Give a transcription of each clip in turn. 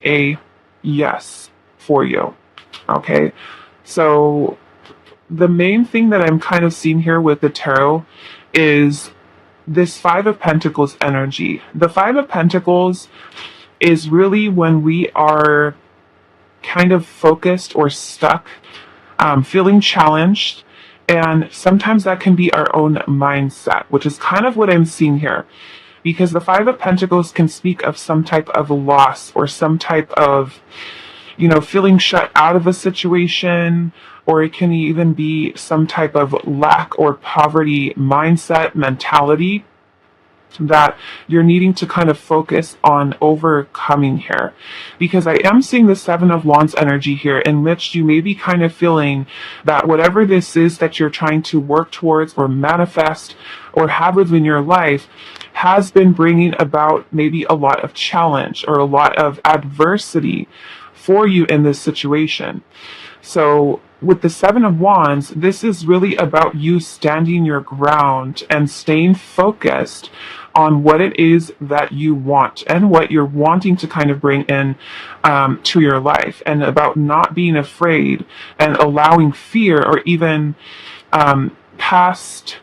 a yes for you. Okay. So the main thing that I'm kind of seeing here with the tarot is this Five of Pentacles energy. The Five of Pentacles is really when we are kind of focused or stuck, feeling challenged. And sometimes that can be our own mindset, which is kind of what I'm seeing here. Because the Five of Pentacles can speak of some type of loss or some type of, feeling shut out of a situation, or it can even be some type of lack or poverty mindset, mentality that you're needing to kind of focus on overcoming here. Because I am seeing the Seven of Wands energy here, in which you may be kind of feeling that whatever this is that you're trying to work towards or manifest or have within your life has been bringing about maybe a lot of challenge or a lot of adversity for you in this situation. So with the Seven of Wands, this is really about you standing your ground and staying focused on what it is that you want and what you're wanting to kind of bring in to your life, and about not being afraid and allowing fear or even past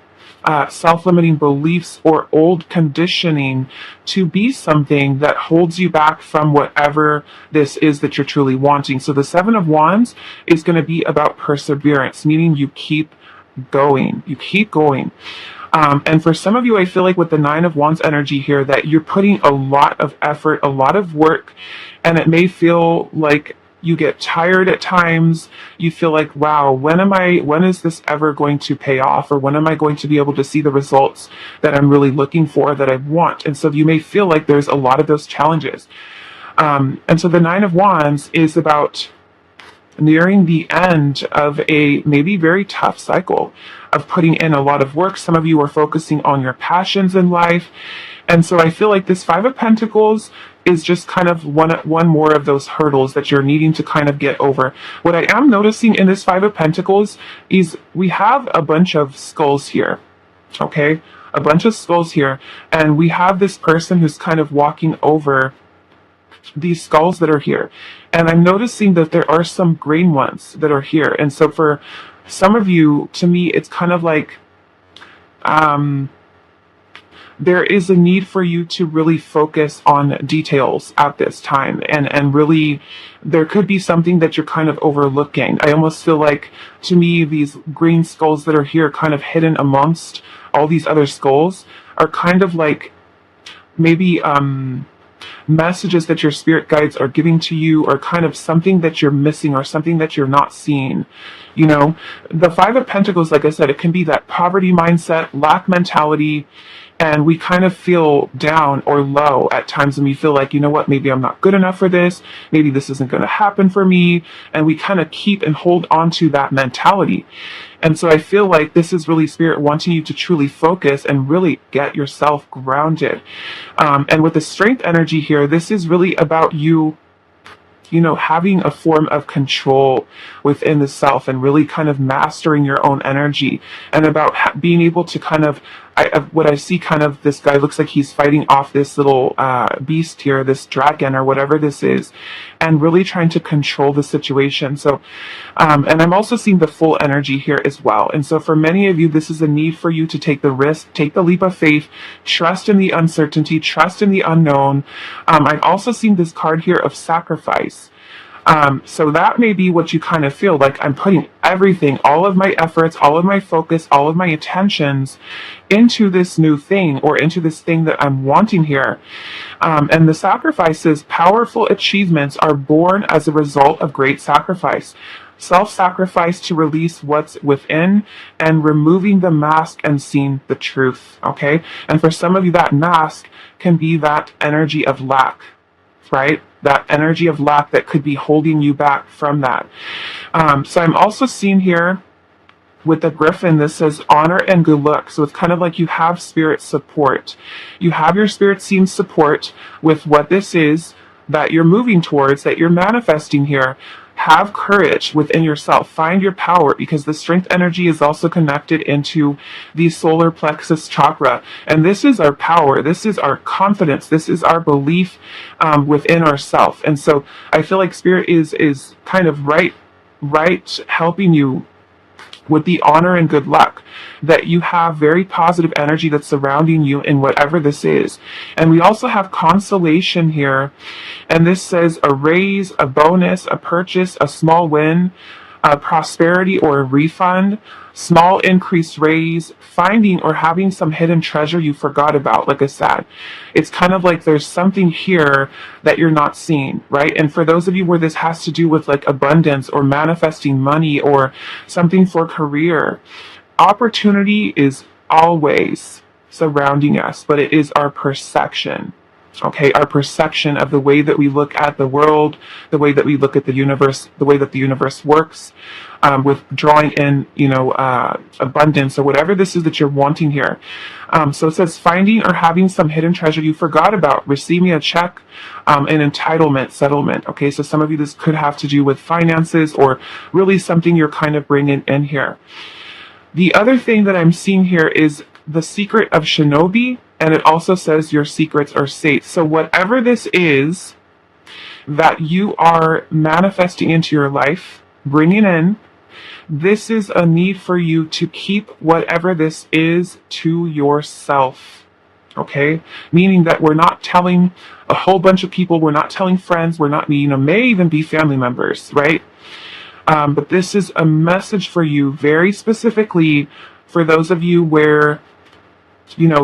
self-limiting beliefs or old conditioning to be something that holds you back from whatever this is that you're truly wanting. So the Seven of Wands is going to be about perseverance, meaning you keep going. You keep going. And for some of you, I feel like with the Nine of Wands energy here, that you're putting a lot of effort, a lot of work, and it may feel like you get tired at times. You feel like, wow, when is this ever going to pay off? Or when am I going to be able to see the results that I'm really looking for, that I want? And so you may feel like there's a lot of those challenges. And so the Nine of Wands is about nearing the end of a maybe very tough cycle of putting in a lot of work. Some of you are focusing on your passions in life. And so I feel like this Five of Pentacles is just kind of one more of those hurdles that you're needing to kind of get over. What I am noticing in this Five of Pentacles is we have a bunch of skulls here. Okay? A bunch of skulls here. And we have this person who's kind of walking over these skulls that are here. And I'm noticing that there are some green ones that are here. And so for some of you, to me, it's kind of like there is a need for you to really focus on details at this time. And really, there could be something that you're kind of overlooking. I almost feel like, to me, these green skulls that are here kind of hidden amongst all these other skulls are kind of like maybe messages that your spirit guides are giving to you, or kind of something that you're missing or something that you're not seeing. The Five of Pentacles, like I said, it can be that poverty mindset, lack mentality, and we kind of feel down or low at times, and we feel like, what, maybe I'm not good enough for this, maybe this isn't going to happen for me, and we kind of keep and hold on to that mentality. And so I feel like this is really Spirit wanting you to truly focus and really get yourself grounded. And with the Strength energy here, this is really about you, having a form of control within the self and really kind of mastering your own energy, and about being able to kind of, what I see, kind of this guy looks like he's fighting off this little beast here, this dragon or whatever this is, and really trying to control the situation. So, and I'm also seeing the full energy here as well. And so for many of you, this is a need for you to take the risk, take the leap of faith, trust in the uncertainty, trust in the unknown. I'm also seeing this card here of sacrifice. So that may be what you kind of feel like. I'm putting everything, all of my efforts, all of my focus, all of my attentions into this new thing, or into this thing that I'm wanting here. And the sacrifices, powerful achievements are born as a result of great sacrifice. Self-sacrifice to release what's within, and removing the mask and seeing the truth. Okay? And for some of you, that mask can be that energy of lack, right? That energy of lack that could be holding you back from that. So I'm also seeing here with the Griffin, this says honor and good luck. So it's kind of like you have spirit support. You have your spirit team support with what this is that you're moving towards, that you're manifesting here. have courage within yourself. Find your power, because the strength energy is also connected into the solar plexus chakra. And this is our power. This is our confidence. This is our belief within ourself. And so I feel like Spirit is kind of right helping you with the honor and good luck, that you have very positive energy that's surrounding you in whatever this is. And we also have consolation here, and this says a raise, a bonus, a purchase, a small win, a prosperity or a refund, small increased raise, finding or having some hidden treasure you forgot about. Like I said, it's kind of like there's something here that you're not seeing, right? And for those of you where this has to do with like abundance or manifesting money or something for career, opportunity is always surrounding us, but it is our perception. Okay, our perception of the way that we look at the world, the way that we look at the universe, the way that the universe works, with drawing in, abundance or whatever this is that you're wanting here. So it says finding or having some hidden treasure you forgot about, receiving a check, an entitlement, settlement. Okay, so some of you, this could have to do with finances or really something you're kind of bringing in here. The other thing that I'm seeing here is the secret of shinobi, and it also says your secrets are safe. So whatever this is that you are manifesting into your life, bringing in, this is a need for you to keep whatever this is to yourself. Okay? Meaning that we're not telling a whole bunch of people, we're not telling friends, we're not, may even be family members, right? But this is a message for you very specifically for those of you where,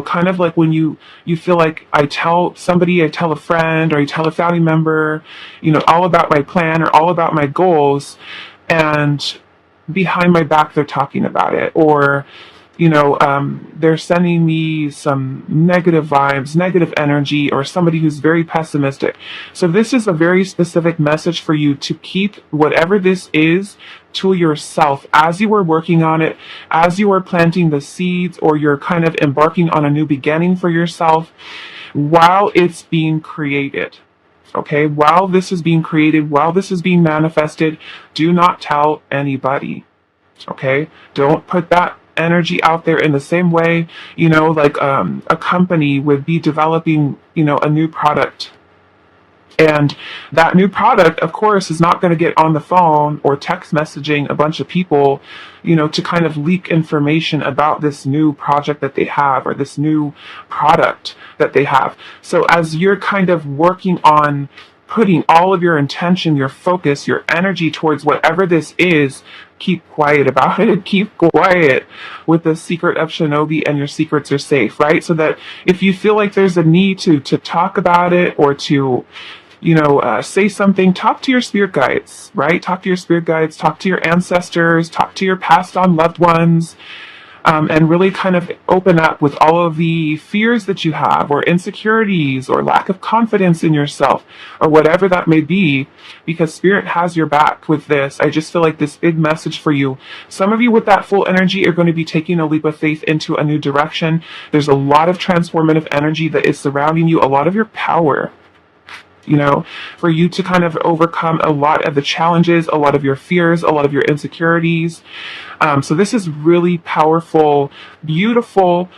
kind of like when you feel like I tell somebody, I tell a friend, or I tell a family member, all about my plan or all about my goals, and behind my back they're talking about it, or they're sending me some negative vibes, negative energy, or somebody who's very pessimistic. So this is a very specific message for you to keep whatever this is to yourself as you are working on it, as you are planting the seeds, or you're kind of embarking on a new beginning for yourself while it's being created. Okay, while this is being created, while this is being manifested, do not tell anybody. Okay, don't put that energy out there in the same way, like a company would be developing, a new product. And that new product, of course, is not going to get on the phone or text messaging a bunch of people, to kind of leak information about this new project that they have or this new product that they have. So as you're kind of working on putting all of your intention, your focus, your energy towards whatever this is, keep quiet about it. Keep quiet with the secret of shinobi, and your secrets are safe, right? So that if you feel like there's a need to talk about it or to, say something, talk to your spirit guides, right? Talk to your spirit guides, talk to your ancestors, talk to your passed on loved ones, and really kind of open up with all of the fears that you have, or insecurities, or lack of confidence in yourself, or whatever that may be, because Spirit has your back with this. I just feel like this big message for you. Some of you with that full energy are going to be taking a leap of faith into a new direction. There's a lot of transformative energy that is surrounding you, a lot of your power, for you to kind of overcome a lot of the challenges, a lot of your fears, a lot of your insecurities. So this is really powerful, beautiful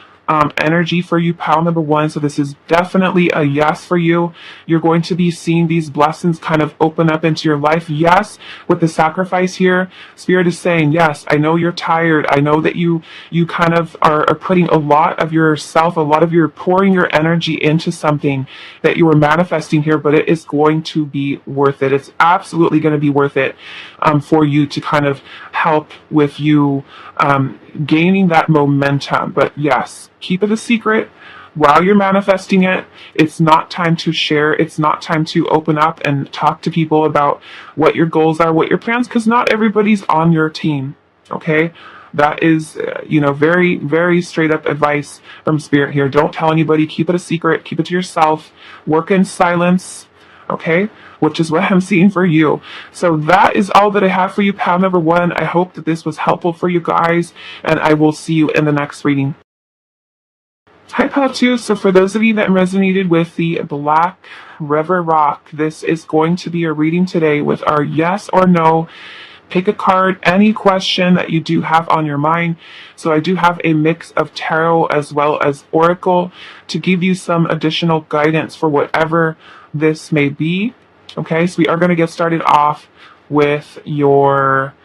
energy for you, pile number one. So this is definitely a yes for you. You're going to be seeing these blessings kind of open up into your life. Yes, with the sacrifice here, Spirit is saying, yes, I know you're tired. I know that you kind of are putting a lot of yourself, pouring your energy into something that you are manifesting here, but it is going to be worth it. It's absolutely going to be worth it for you to kind of help with you gaining that momentum. But yes, keep it a secret while you're manifesting it. It's not time to share. It's not time to open up and talk to people about what your goals are, what your plans, because not everybody's on your team. Okay? That is, very, very straight up advice from Spirit here. Don't tell anybody. Keep it a secret. Keep it to yourself. Work in silence. Okay? Which is what I'm seeing for you. So that is all that I have for you, pal number one. I hope that this was helpful for you guys, and I will see you in the next reading. Hi, Patu. So for those of you that resonated with the Black River Rock, this is going to be a reading today with our yes or no. Pick a card, any question that you do have on your mind. So I do have a mix of tarot as well as oracle to give you some additional guidance for whatever this may be. Okay, so we are going to get started off with your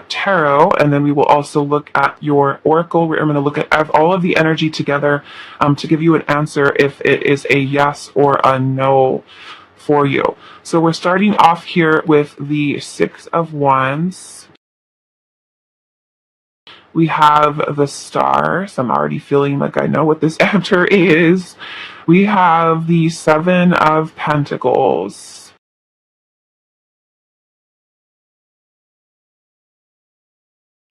tarot, and then we will also look at your oracle. We're going to look at all of the energy together to give you an answer if it is a yes or a no for you. So we're starting off here with the Six of Wands. We have the Stars. I'm already feeling like I know what this answer is. We have the Seven of Pentacles.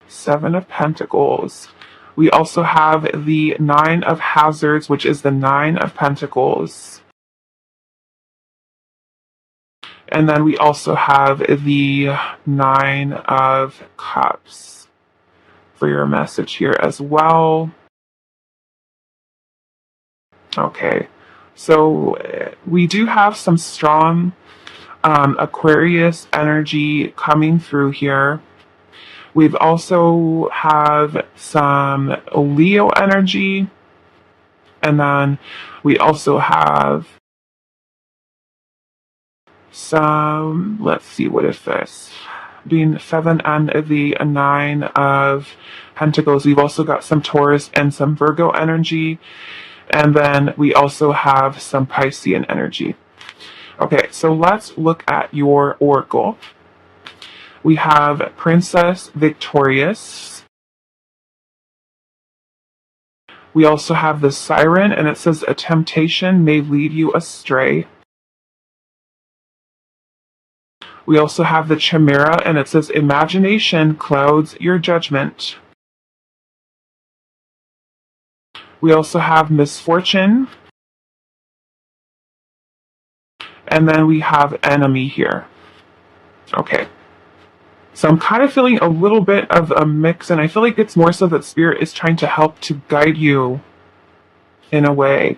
Seven of Pentacles. We also have the Nine of Hazards, which is the Nine of Pentacles. And then we also have the Nine of Cups for your message here as well. Okay, so we do have some strong Aquarius energy coming through here. We've also have some Leo energy, and then we also have some, let's see, what is this? Being Seven and the Nine of Pentacles. We've also got some Taurus and some Virgo energy, and then we also have some Piscean energy. Okay, so let's look at your oracle. We have Princess Victorious. We also have the Siren, and it says, a temptation may lead you astray. We also have the Chimera, and it says, imagination clouds your judgment. We also have Misfortune. And then we have Enemy here. Okay. So I'm kind of feeling a little bit of a mix, and I feel like it's more so that Spirit is trying to help to guide you in a way.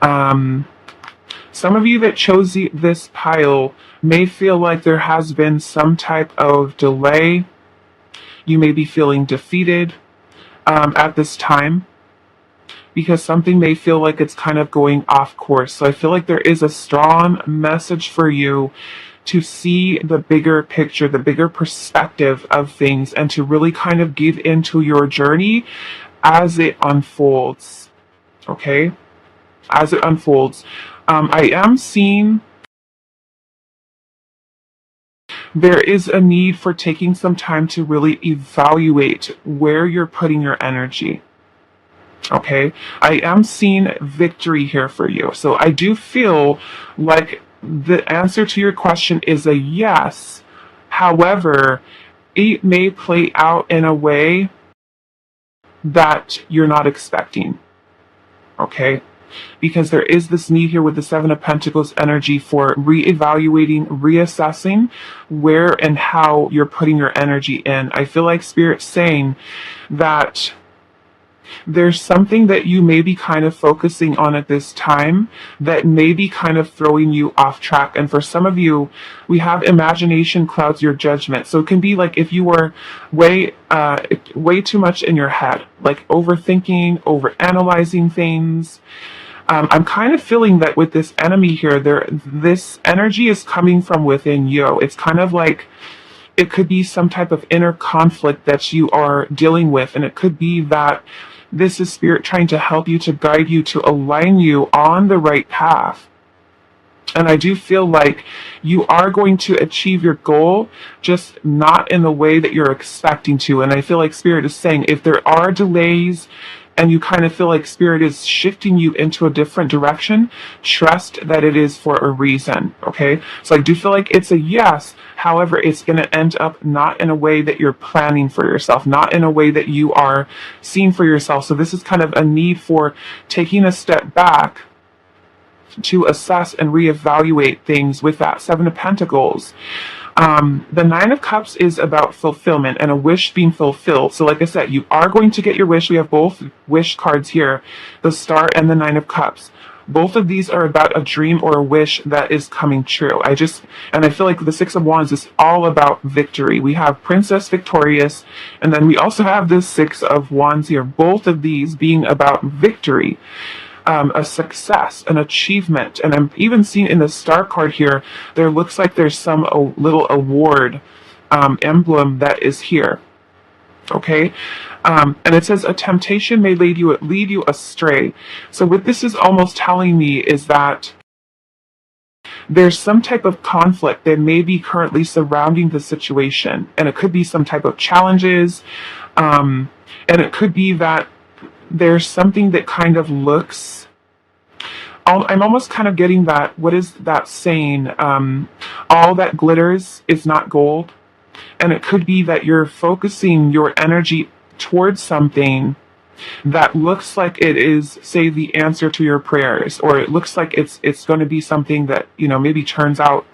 Some of you that chose this pile may feel like there has been some type of delay. You may be feeling defeated at this time because something may feel like it's kind of going off course. So I feel like there is a strong message for you to see the bigger picture, the bigger perspective of things, and to really kind of give into your journey as it unfolds. Okay? As it unfolds. I am seeing there is a need for taking some time to really evaluate where you're putting your energy. Okay? I am seeing victory here for you. So I do feel like the answer to your question is a yes. However, it may play out in a way that you're not expecting. Okay? Because there is this need here with the Seven of Pentacles energy for reevaluating, reassessing where and how you're putting your energy in. I feel like Spirit's saying that there's something that you may be kind of focusing on at this time that may be kind of throwing you off track. And for some of you, we have imagination clouds your judgment. So it can be like if you were way too much in your head, like overthinking, overanalyzing things. I'm kind of feeling that with this enemy here, this energy is coming from within you. It's kind of like it could be some type of inner conflict that you are dealing with, and it could be that this is Spirit trying to help you, to guide you, to align you on the right path. And I do feel like you are going to achieve your goal, just not in the way that you're expecting to. And I feel like Spirit is saying if there are delays and you kind of feel like Spirit is shifting you into a different direction, trust that it is for a reason, okay? So I do feel like it's a yes. However, it's going to end up not in a way that you're planning for yourself, not in a way that you are seeing for yourself. So this is kind of a need for taking a step back to assess and reevaluate things with that Seven of Pentacles. The Nine of Cups is about fulfillment and a wish being fulfilled. So like I said, you are going to get your wish. We have both wish cards here, the Star and the Nine of Cups. Both of these are about a dream or a wish that is coming true. I feel like the Six of Wands is all about victory. We have Princess victorious, and then we also have this Six of Wands here. Both of these being about victory. A success, an achievement. And I'm even seeing in the Star card here, there looks like there's some little award emblem that is here. Okay, and it says a temptation may lead you astray. So what this is almost telling me is that there's some type of conflict that may be currently surrounding the situation, and it could be some type of challenges, and it could be that there's something that kind of looks. I'm almost kind of getting that. What is that saying? All that glitters is not gold. And it could be that you're focusing your energy towards something that looks like it is, say, the answer to your prayers, or it looks like it's going to be something that, maybe turns out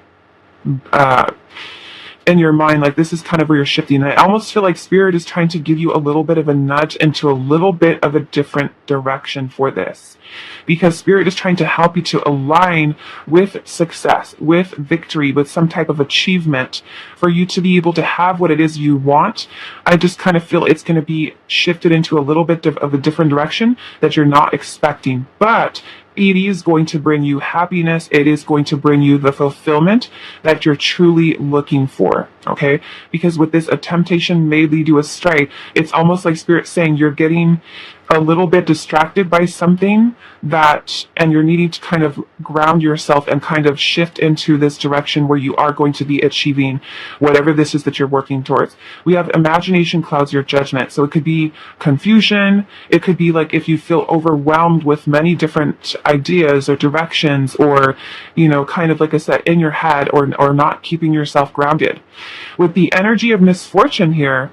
in your mind, like this is kind of where you're shifting. And I almost feel like Spirit is trying to give you a little bit of a nudge into a little bit of a different direction for this. Because Spirit is trying to help you to align with success, with victory, with some type of achievement for you to be able to have what it is you want. I just kind of feel it's going to be shifted into a little bit of a different direction that you're not expecting. But it is going to bring you happiness. It is going to bring you the fulfillment that you're truly looking for. Okay? Because with this, a temptation may lead you astray. It's almost like Spirit saying you're getting a little bit distracted by something and you're needing to kind of ground yourself and kind of shift into this direction where you are going to be achieving whatever this is that you're working towards. We have imagination clouds your judgment. So it could be confusion. It could be like if you feel overwhelmed with many different ideas or directions, or, kind of like I said, in your head, or not keeping yourself grounded. With the energy of misfortune here,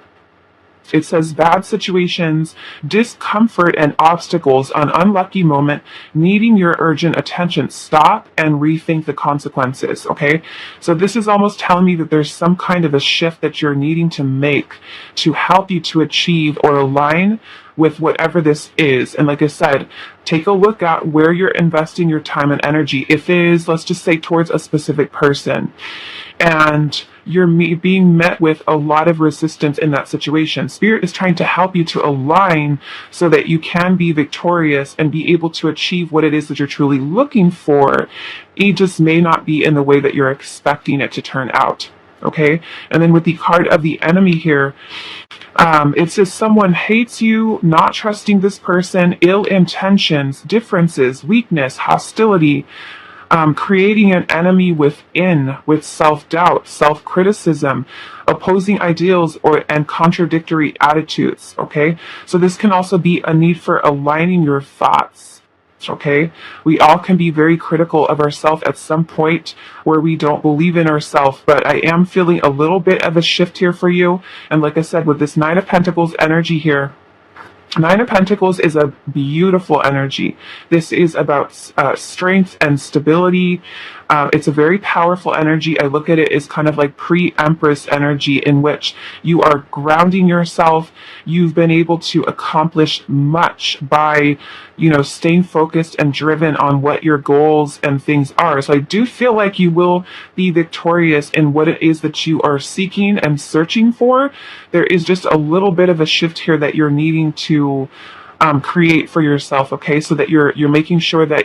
it says bad situations, discomfort, and obstacles, an unlucky moment, needing your urgent attention. Stop and rethink the consequences, okay? So this is almost telling me that there's some kind of a shift that you're needing to make to help you to achieve or align with whatever this is. And like I said, take a look at where you're investing your time and energy. If it is, let's just say, towards a specific person, and you're being met with a lot of resistance in that situation, Spirit is trying to help you to align so that you can be victorious and be able to achieve what it is that you're truly looking for. It just may not be in the way that you're expecting it to turn out. Okay? And then with the card of the enemy here, it says someone hates you, not trusting this person, ill intentions, differences, weakness, hostility, creating an enemy within with self-doubt, self-criticism, opposing ideals, and contradictory attitudes. Okay? So this can also be a need for aligning your thoughts. Okay? We all can be very critical of ourselves at some point where we don't believe in ourselves, but I am feeling a little bit of a shift here for you. And like I said, with this Nine of Pentacles energy here, Nine of Pentacles is a beautiful energy. This is about strength and stability. It's a very powerful energy. I look at it as kind of like pre-Empress energy, in which you are grounding yourself. You've been able to accomplish much by, staying focused and driven on what your goals and things are. So I do feel like you will be victorious in what it is that you are seeking and searching for. There is just a little bit of a shift here that you're needing to create for yourself, okay? So that you're making sure that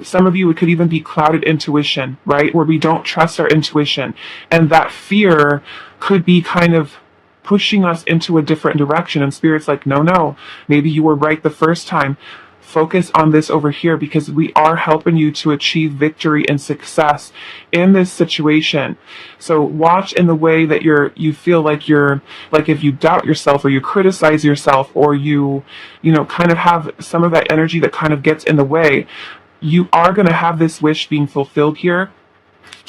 some of you, it could even be clouded intuition, right? Where we don't trust our intuition. And that fear could be kind of pushing us into a different direction. And Spirit's like, no, maybe you were right the first time. Focus on this over here, because we are helping you to achieve victory and success in this situation. So watch in the way that you feel like if you doubt yourself, or you criticize yourself, or you kind of have some of that energy that kind of gets in the way, you are going to have this wish being fulfilled here.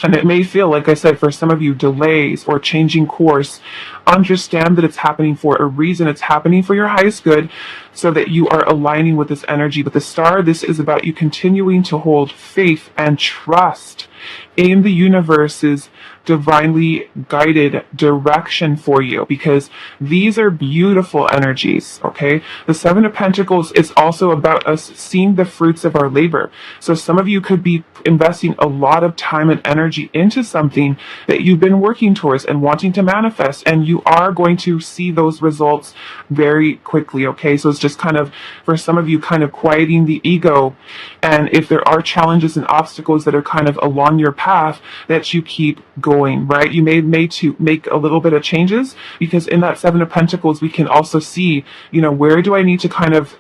And it may feel, like I said, for some of you, delays or changing course. Understand that it's happening for a reason. It's happening for your highest good, so that you are aligning with this energy. But the star, this is about you continuing to hold faith and trust in the universe's divinely guided direction for you, because these are beautiful energies. Okay, the Seven of Pentacles is also about us seeing the fruits of our labor. So some of you could be investing a lot of time and energy into something that you've been working towards and wanting to manifest, and you are going to see those results very quickly. Okay, so it's just kind of, for some of you, kind of quieting the ego, and if there are challenges and obstacles that are kind of along your path, that you keep going, right? You may to make a little bit of changes, because in that Seven of Pentacles we can also see, where do I need to kind of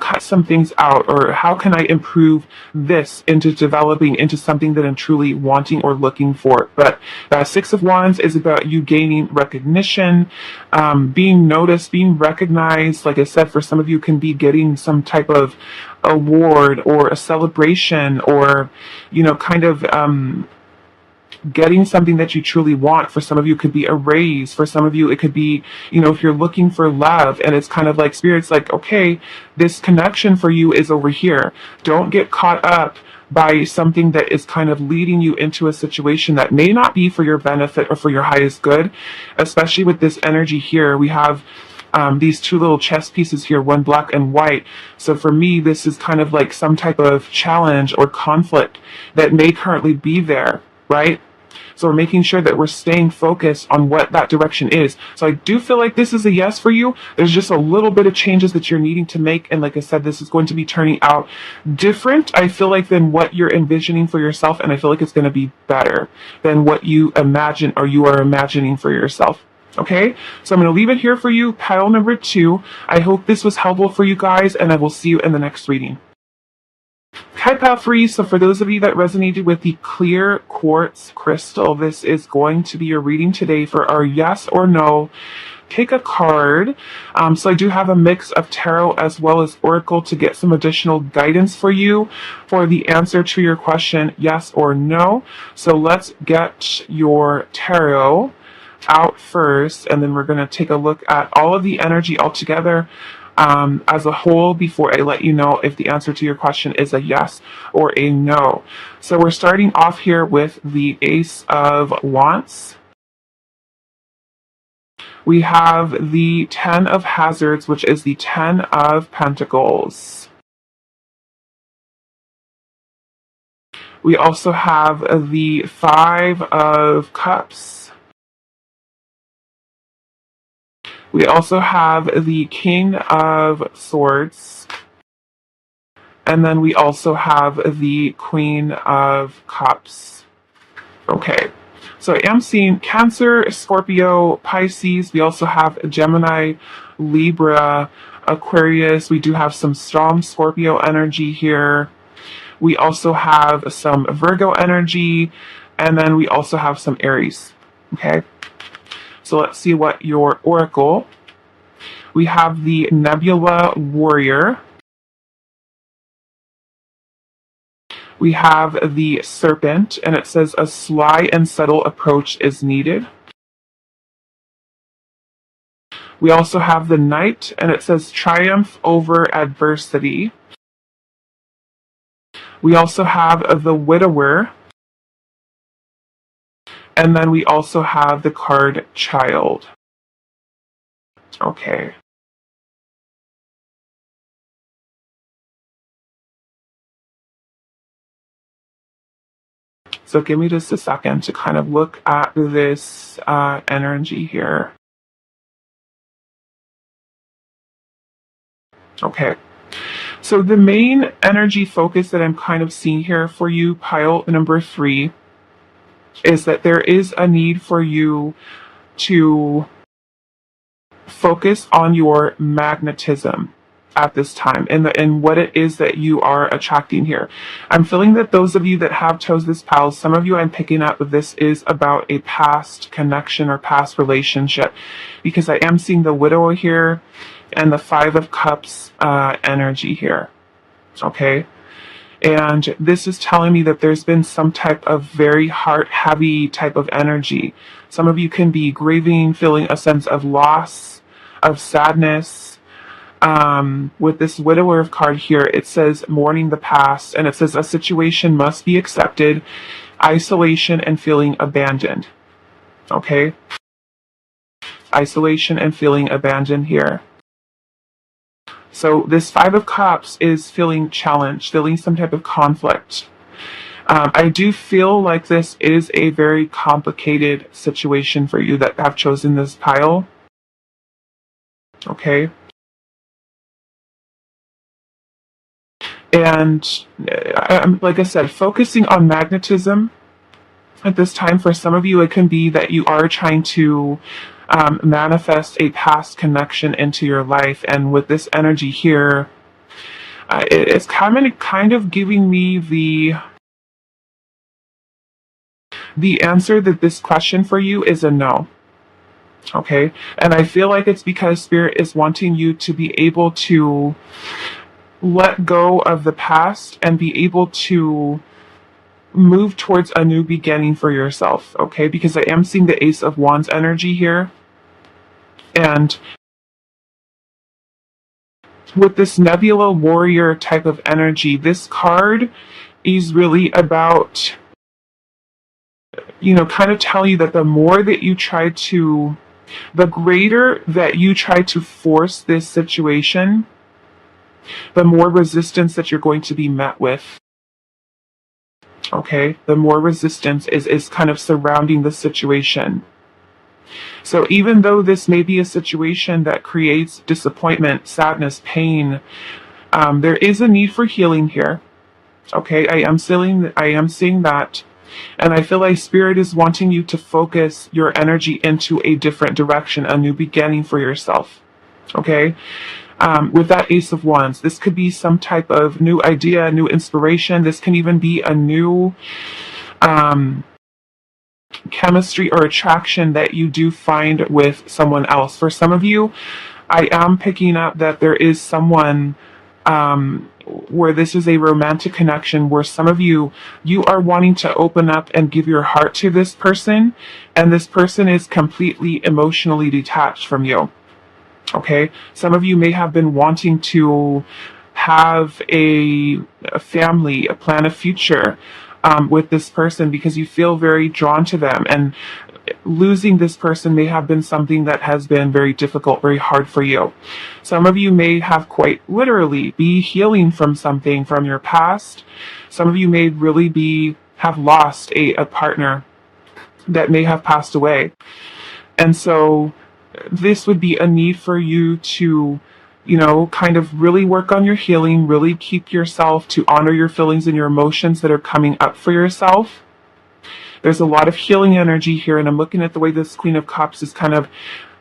cut some things out, or how can I improve this into developing into something that I'm truly wanting or looking for. But Six of Wands is about you gaining recognition, being noticed, being recognized. Like I said, for some of you can be getting some type of award or a celebration, or kind of getting something that you truly want. For some of you, it could be a raise. For some of you, it could be, if you're looking for love, and it's kind of like Spirit's like, okay, this connection for you is over here. Don't get caught up by something that is kind of leading you into a situation that may not be for your benefit or for your highest good. Especially with this energy here, we have these two little chess pieces here, one black and white. So for me, this is kind of like some type of challenge or conflict that may currently be there, right? So we're making sure that we're staying focused on what that direction is. So I do feel like this is a yes for you. There's just a little bit of changes that you're needing to make. And like I said, this is going to be turning out different, I feel like, than what you're envisioning for yourself. And I feel like it's going to be better than what you imagine or you are imagining for yourself. Okay, so I'm going to leave it here for you, pile number 2. I hope this was helpful for you guys, and I will see you in the next reading. Okay, pile 3. So for those of you that resonated with the clear quartz crystal, this is going to be your reading today for our yes or no. Pick a card. So I do have a mix of tarot as well as oracle to get some additional guidance for you for the answer to your question, yes or no. So let's get your tarot out first, and then we're going to take a look at all of the energy altogether as a whole before I let you know if the answer to your question is a yes or a no. So we're starting off here with the Ace of Wands. We have the 10 of Hazards, which is the 10 of Pentacles. We also have the 5 of Cups. We also have the King of Swords. And then we also have the Queen of Cups. Okay, so I am seeing Cancer, Scorpio, Pisces. We also have Gemini, Libra, Aquarius. We do have some strong Scorpio energy here. We also have some Virgo energy. And then we also have some Aries. Okay. So let's see what your oracle. We have the Nebula Warrior. We have the Serpent, and it says a sly and subtle approach is needed. We also have the Knight, and it says triumph over adversity. We also have the Widower. And then we also have the card Child. Okay. So give me just a second to kind of look at this energy here. Okay. So the main energy focus that I'm kind of seeing here for you, pile number 3, is that there is a need for you to focus on your magnetism at this time and what it is that you are attracting here. I'm feeling that those of you that have chose this pile, some of you I'm picking up that this is about a past connection or past relationship, because I am seeing the Widower here and the 5 of Cups energy here. Okay. And this is telling me that there's been some type of very heart heavy type of energy. Some of you can be grieving, feeling a sense of loss, of sadness. With this widower card here, it says mourning the past, and it says a situation must be accepted, isolation and feeling abandoned. Okay? Isolation and feeling abandoned here. So this Five of Cups is feeling challenged, feeling some type of conflict. I do feel like this is a very complicated situation for you that have chosen this pile. Okay? And like I said, focusing on magnetism at this time, for some of you, it can be that you are trying to manifest a past connection into your life. And with this energy here, it's kind of giving me the answer that this question for you is a no. Okay? And I feel like it's because Spirit is wanting you to be able to let go of the past and be able to move towards a new beginning for yourself, okay? Because I am seeing the Ace of Wands energy here. And with this Nebula Warrior type of energy, this card is really about, kind of telling you that the more that you try to, the greater that you try to force this situation, the more resistance that you're going to be met with. Okay? The more resistance is kind of surrounding the situation. So even though this may be a situation that creates disappointment, sadness, pain, there is a need for healing here. Okay, I am seeing that. And I feel like Spirit is wanting you to focus your energy into a different direction, a new beginning for yourself. Okay? With that Ace of Wands, this could be some type of new idea, new inspiration. This can even be a new chemistry or attraction that you do find with someone else. For some of you, I am picking up that there is someone where this is a romantic connection, where some of you are wanting to open up and give your heart to this person, and this person is completely emotionally detached from you. Okay? Some of you may have been wanting to have a family, a plan of future with this person because you feel very drawn to them, and losing this person may have been something that has been very difficult, very hard for you. Some of you may have quite literally be healing from something from your past. Some of you may really have lost a partner that may have passed away. And so this would be a need for you to, kind of really work on your healing, really keep yourself to honor your feelings and your emotions that are coming up for yourself. There's a lot of healing energy here, and I'm looking at the way this Queen of Cups is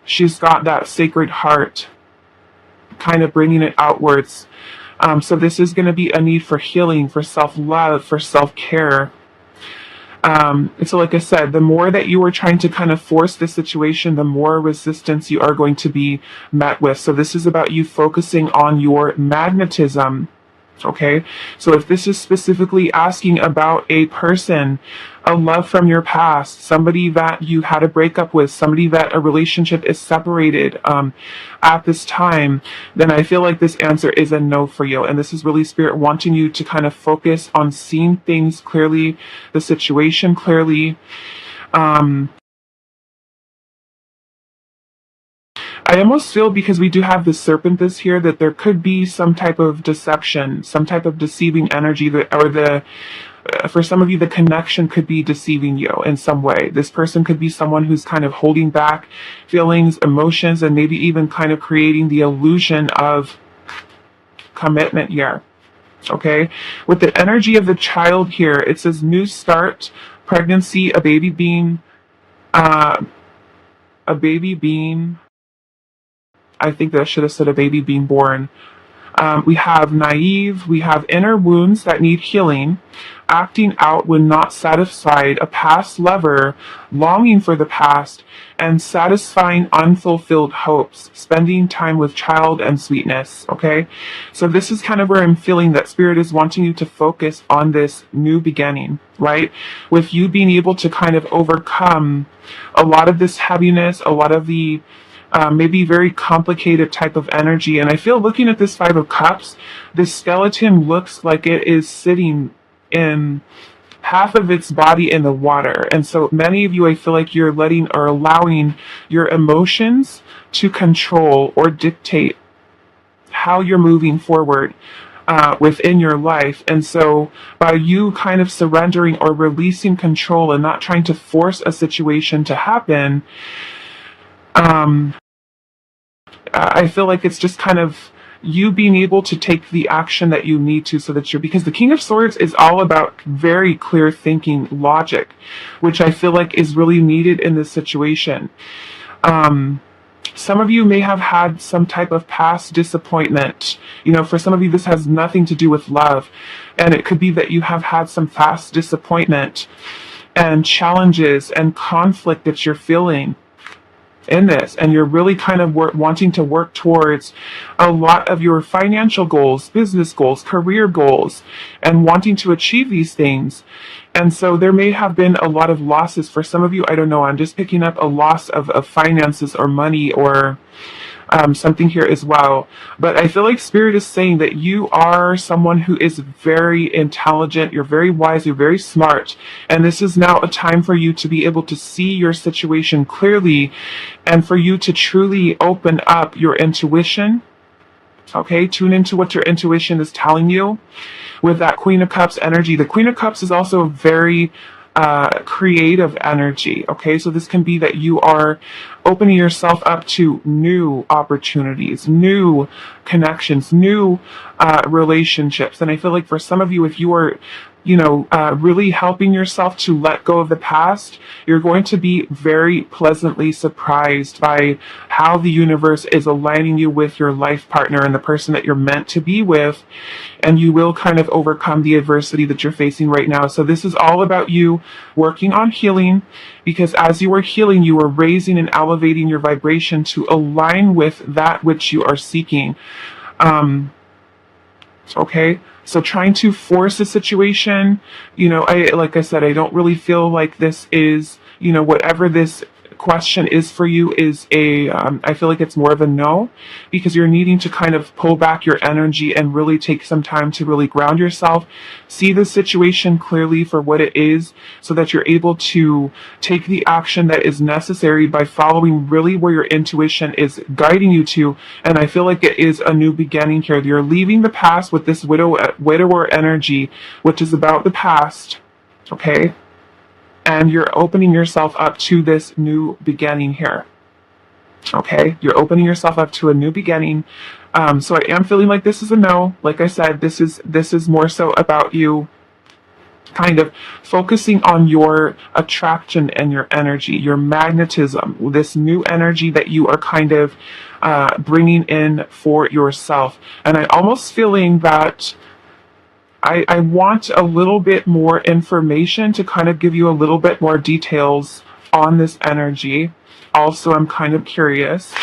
she's got that sacred heart, kind of bringing it outwards. So this is going to be a need for healing, for self-love, for self-care. So like I said, the more that you are trying to kind of force this situation, the more resistance you are going to be met with. So this is about you focusing on your magnetism. Okay, so if this is specifically asking about a person, a love from your past, somebody that you had a breakup with, somebody that a relationship is separated at this time, then I feel like this answer is a no for you. And this is really Spirit wanting you to kind of focus on seeing things clearly, the situation clearly. I almost feel, because we do have the serpent this here, that there could be some type of deception, some type of deceiving energy for some of you, the connection could be deceiving you in some way. This person could be someone who's kind of holding back feelings, emotions, and maybe even kind of creating the illusion of commitment here. Okay? With the energy of the child here, it says new start, pregnancy, a baby being, I think that I should have said a baby being born. We have naive, we have inner wounds that need healing, acting out when not satisfied, a past lover, longing for the past, and satisfying unfulfilled hopes, spending time with child and sweetness. Okay, so this is kind of where I'm feeling that Spirit is wanting you to focus on this new beginning, right? With you being able to kind of overcome a lot of this heaviness, a lot of the maybe very complicated type of energy. And I feel looking at this Five of Cups, this skeleton looks like it is sitting in half of its body in the water. And so many of you, I feel like you're letting or allowing your emotions to control or dictate how you're moving forward within your life. And so by you kind of surrendering or releasing control and not trying to force a situation to happen, I feel like it's just kind of you being able to take the action that you need to so that because the King of Swords is all about very clear thinking, logic, which I feel like is really needed in this situation. Some of you may have had some type of past disappointment. You know, for some of you, this has nothing to do with love. And it could be that you have had some past disappointment and challenges and conflict that you're feeling in this, and you're really kind of wanting to work towards a lot of your financial goals, business goals, career goals, and wanting to achieve these things. And so there may have been a lot of losses for some of you. I don't know. I'm just picking up a loss of finances or money or something here as well. But I feel like Spirit is saying that you are someone who is very intelligent, you're very wise, you're very smart, and this is now a time for you to be able to see your situation clearly and for you to truly open up your intuition. Okay, tune into what your intuition is telling you with that Queen of Cups energy. The Queen of Cups is also very creative energy. Okay, so this can be that you are opening yourself up to new opportunities, new connections, new relationships. And I feel like for some of you, if you are, really helping yourself to let go of the past, you're going to be very pleasantly surprised by how the universe is aligning you with your life partner and the person that you're meant to be with. And you will kind of overcome the adversity that you're facing right now. So this is all about you working on healing, because as you are healing, you are raising and elevating your vibration to align with that which you are seeking. Okay, so trying to force a situation, like I said, I don't really feel like this is, whatever this question is for you is I feel like it's more of a no, because you're needing to kind of pull back your energy and really take some time to really ground yourself, see the situation clearly for what it is, so that you're able to take the action that is necessary by following really where your intuition is guiding you to. And I feel like it is a new beginning here. You're leaving the past with this widower energy, which is about the past. Okay, and you're opening yourself up to this new beginning here. Okay, you're opening yourself up to a new beginning. So I am feeling like this is a no. Like I said, this is more so about you kind of focusing on your attraction and your energy, your magnetism, this new energy that you are kind of bringing in for yourself. And I'm almost feeling that I want a little bit more information to kind of give you a little bit more details on this energy. Also, I'm kind of curious.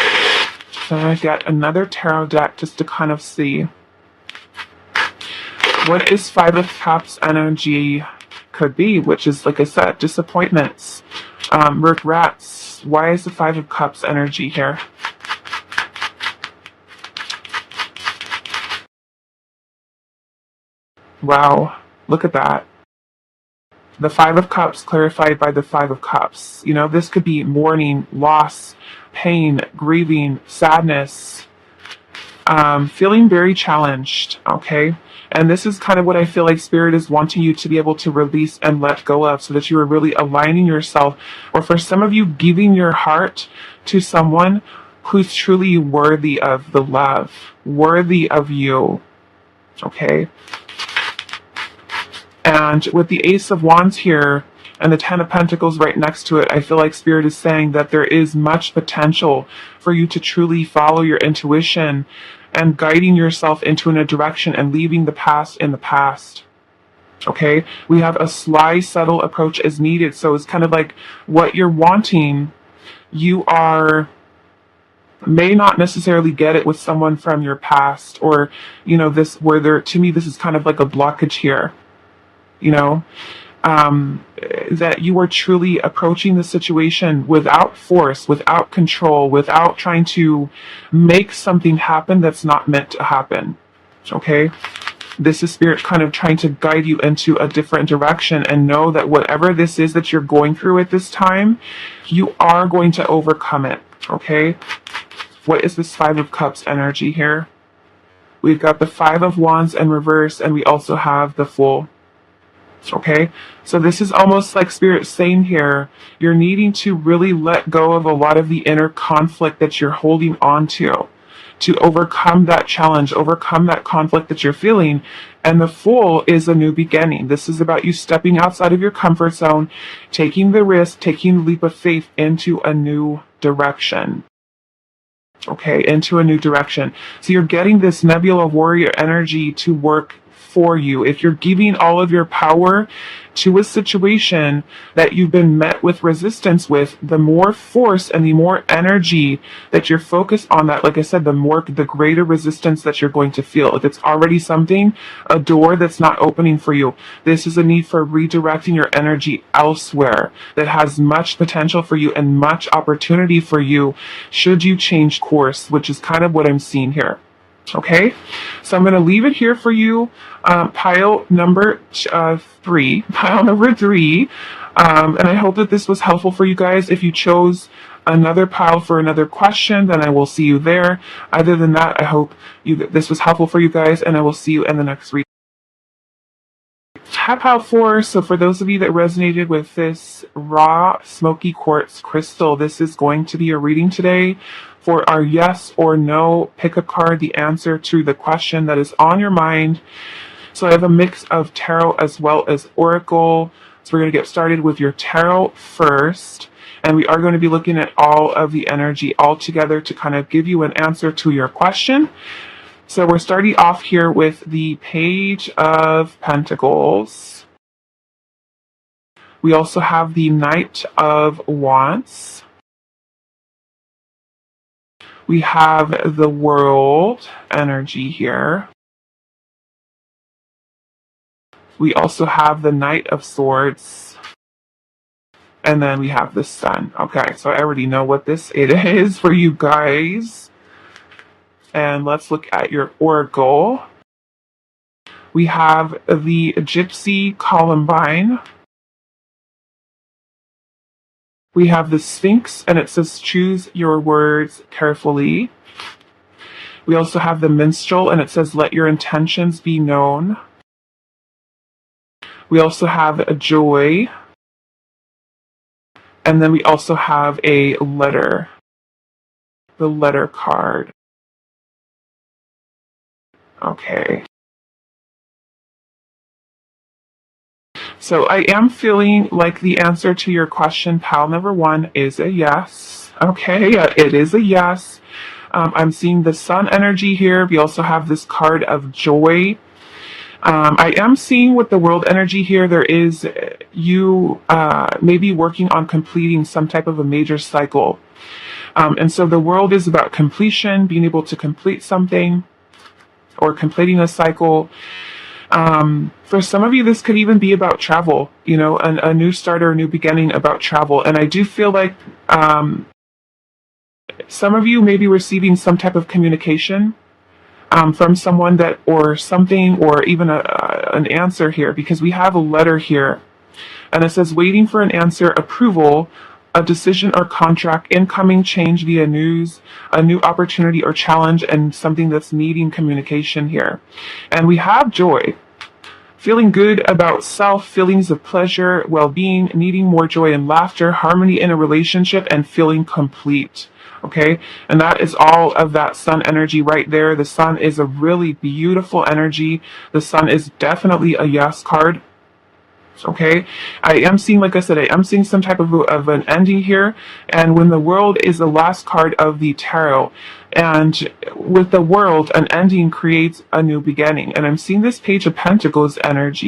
So I get another tarot deck just to kind of see what is Five of Cups energy could be, which is, like I said, disappointments, regrets. Why is the Five of Cups energy here? Wow, look at that. The Five of Cups clarified by the Five of Cups. This could be mourning, loss, pain, grieving, sadness, feeling very challenged, okay? And this is kind of what I feel like Spirit is wanting you to be able to release and let go of, so that you are really aligning yourself, or for some of you, giving your heart to someone who's truly worthy of the love, worthy of you, okay? And with the Ace of Wands here and the Ten of Pentacles right next to it, I feel like Spirit is saying that there is much potential for you to truly follow your intuition and guiding yourself into a direction and leaving the past in the past. Okay, we have a sly, subtle approach is needed. So it's kind of like what you're wanting, you are may not necessarily get it with someone from your past, or this where there, to me, this is kind of like a blockage here, you know, that you are truly approaching the situation without force, without control, without trying to make something happen that's not meant to happen. Okay, this is spirit kind of trying to guide you into a different direction, and know that whatever this is that you're going through at this time, you are going to overcome it. Okay, what is this Five of Cups energy here? We've got the Five of Wands in reverse, and we also have the Fool. Okay, so this is almost like spirit saying here, you're needing to really let go of a lot of the inner conflict that you're holding on to overcome that challenge, overcome that conflict that you're feeling. And the Fool is a new beginning. This is about you stepping outside of your comfort zone, taking the risk, taking the leap of faith into a new direction. Okay, into a new direction. So you're getting this Nebula Warrior energy to work for you. If you're giving all of your power to a situation that you've been met with resistance with, the more force and the more energy that you're focused on that, like I said, the greater resistance that you're going to feel. If it's already something, a door that's not opening for you, this is a need for redirecting your energy elsewhere that has much potential for you and much opportunity for you should you change course, which is kind of what I'm seeing here. Okay, so I'm going to leave it here for you. Pile number 3. And I hope that this was helpful for you guys. If you chose another pile for another question, then I will see you there. Other than that, I hope this was helpful for you guys, and I will see you in the next reading. Pile 4. So for those of you that resonated with this raw smoky quartz crystal, this is going to be a reading today for our yes or no. Pick a card, the answer to the question that is on your mind. So I have a mix of tarot as well as oracle. So we're going to get started with your tarot first. And we are going to be looking at all of the energy all together to kind of give you an answer to your question. So we're starting off here with the Page of Pentacles. We also have the Knight of Wands. We have the World energy here. We also have the Knight of Swords. And then we have the Sun. Okay, so I already know what it is for you guys. And let's look at your oracle. We have the Gypsy Columbine. We have the Sphinx, and it says choose your words carefully. We also have the Minstrel, and it says let your intentions be known. We also have a Joy. And then we also have a Letter. The Letter card. Okay. So I am feeling like the answer to your question, pile number 1, is a yes. Okay, it is a yes. I'm seeing the Sun energy here. We also have this card of Joy. I am seeing with the World energy here, there is you maybe working on completing some type of a major cycle. And so the World is about completion, being able to complete something or completing a cycle. For some of you, this could even be about travel, a new start or a new beginning about travel. And I do feel like some of you may be receiving some type of communication from someone or something, or even an answer here, because we have a letter here. And it says waiting for an answer, approval, a decision or contract, incoming change via news, a new opportunity or challenge, and something that's needing communication here. And we have Joy. Feeling good about self, feelings of pleasure, well-being, needing more joy and laughter, harmony in a relationship, and feeling complete. Okay, and that is all of that Sun energy right there. The Sun is a really beautiful energy. The Sun is definitely a yes card. Okay, I am seeing, like I said, I am seeing some type of an ending here. And when the world is the last card of the tarot, and with the world, an ending creates a new beginning. And I'm seeing this Page of Pentacles energy.